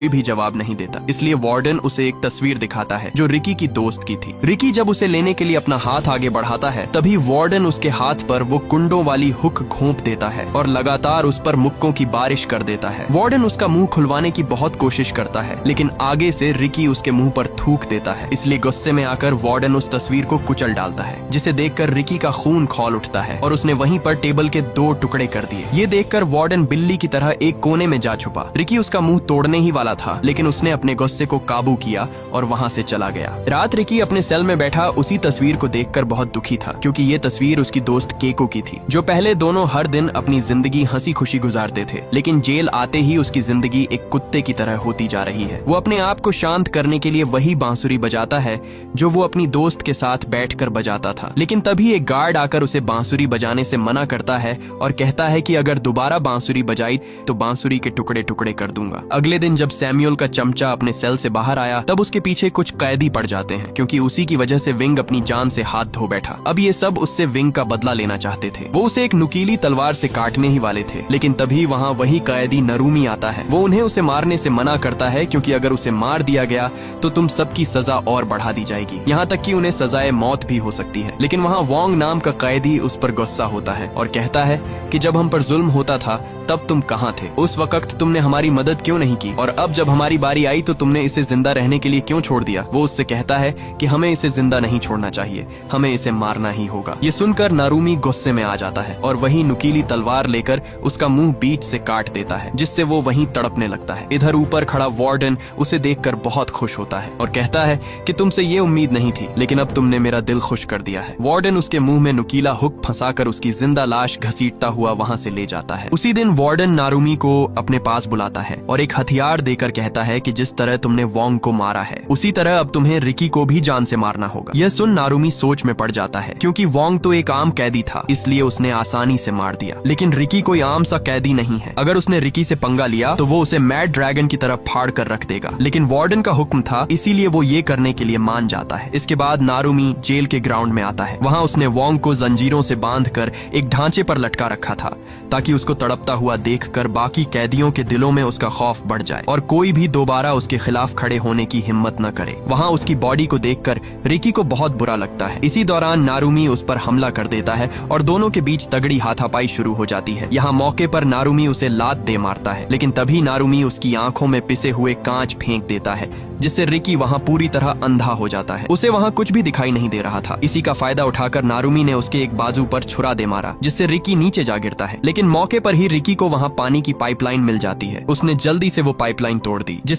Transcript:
भी जवाब नहीं देता। इसलिए वार्डन उसे एक तस्वीर दिखाता है जो रिकी की दोस्त की थी। रिकी जब उसे लेने के लिए अपना हाथ आगे बढ़ाता है तभी वार्डन उसके हाथ पर वो कुंडों वाली हुक घोंप देता है और लगातार उस पर मुक्कों की बारिश कर देता है। वार्डन उसका मुंह खुलवाने की बहुत कोशिश करता है लेकिन आगे से रिकी उसके मुंह पर थूक देता है। इसलिए गुस्से में आकर वार्डन उस तस्वीर को कुचल डालता है जिसे देखकर रिकी का खून खौल उठता है और उसने वहीं पर टेबल के 2 टुकड़े कर दिए। ये देखकर वार्डन बिल्ली की तरह एक कोने में जा छुपा। रिकी उसका मुंह तोड़ने ही वाला था लेकिन उसने अपने गुस्से को काबू किया और वहां से चला गया। रात रिकी अपने सेल में बैठा उसी तस्वीर को देखकर बहुत दुखी था क्योंकि ये तस्वीर उसकी दोस्त केको की थी जो पहले दोनों हर दिन अपनी जिंदगी हंसी खुशी गुजारते थे, लेकिन जेल आते ही उसकी जिंदगी एक कुत्ते की तरह होती जा रही है। वो अपने आप को शांत करने के लिए वही बांसुरी बजाता है जो वो अपनी दोस्त के साथ बैठकर बजाता था, लेकिन तभी एक गार्ड आकर उसे बांसुरी बजाने से मना करता है और कहता है कि अगर दोबारा बांसुरी बजाई तो बांसुरी के टुकड़े टुकड़े कर दूंगा। अगले दिन जब सैमुअल का चमचा अपने सेल से बाहर आया तब उसके पीछे कुछ कैदी पड़ जाते हैं क्योंकि उसी की वजह से विंग अपनी जान से हाथ धो बैठा। अब ये सब उससे विंग का बदला लेना चाहते थे। वो उसे एक नुकीली तलवार से काटने ही वाले थे लेकिन तभी वहाँ वही कैदी नरूमी आता है। वो उन्हें उसे मारने से मना करता है क्योंकि अगर उसे मार दिया गया तो तुम सबकी सजा और बढ़ा दी जाएगी, यहाँ तक कि उन्हें सजाए मौत भी हो सकती है। लेकिन वहाँ वोंग नाम का कैदी उस पर गुस्सा होता है और कहता है कि जब हम पर जुल्म होता था तब तुम कहाँ थे? उस वक्त तुमने हमारी मदद क्यों नहीं की और अब जब हमारी बारी आई तो तुमने इसे जिंदा रहने के लिए क्यों छोड़ दिया? वो उससे कहता है कि हमें इसे जिंदा नहीं छोड़ना चाहिए, हमें इसे मारना ही होगा। ये सुनकर नारुमी गुस्से में आ जाता है और वही नुकीली तलवार लेकर उसका मुंह बीच से काट देता है जिससे वो वहीं तड़पने लगता है। इधर ऊपर खड़ा वार्डन उसे देखकर बहुत खुश होता है और कहता है कि तुमसे ये उम्मीद नहीं थी लेकिन अब तुमने मेरा दिल खुश कर दिया है। वार्डन उसके मुंह में नुकीला हुक फंसाकर उसकी जिंदा लाश घसीटता हुआ वहां से ले जाता है। उसी दिन वार्डन नारुमी को अपने पास बुलाता है और एक हथियार देकर कहता है कि जिस तरह तुमने वोंग को मारा है उसी तरह अब तुम्हें रिकी को भी जान से मारना होगा। यह सुन नारुमी सोच में पड़ जाता है क्योंकि वोंग तो एक आम कैदी था इसलिए उसने आसानी से मार दिया, लेकिन रिकी कोई आम सा कैदी नहीं है। अगर उसने रिकी से पंगा लिया तो वो उसे मैड ड्रैगन की तरह फाड़ कर रख देगा, लेकिन वार्डन का हुक्म था इसीलिए वो ये करने के लिए मान जाता है। इसके बाद नारुमी जेल के ग्राउंड में आता है। वहाँ उसने वोंग को जंजीरों से बांधकर एक ढांचे पर लटका रखा था ताकि उसको तड़पता हुआ देखकर बाकी कैदियों के दिलों में उसका खौफ बढ़ जाए और कोई भी दोबारा उसके खिलाफ खड़े होने की हिम्मत न करे। वहाँ उसकी बॉडी को देखकर रिकी को बहुत बुरा लगता है। इसी दौरान नारुमी उस पर हमला कर देता है और दोनों के बीच तगड़ी हाथापाई शुरू हो जाती है। यहाँ मौके पर नारुमी उसे लात दे मारता है लेकिन तभी नारुमी उसकी आंखों में पिसे हुए कांच फेंक देता है जिससे रिकी वहाँ पूरी तरह अंधा हो जाता है। उसे वहाँ कुछ भी दिखाई नहीं दे रहा था। इसी का फायदा उठाकर नारुमी ने उसके एक बाजू पर छुरा दे मारा जिससे रिकी नीचे जा गिरता है, लेकिन मौके पर ही रिकी को वहाँ पानी की पाइपलाइन मिल जाती है। उसने जल्दी से वो पाइपलाइन तोड़ दी जिस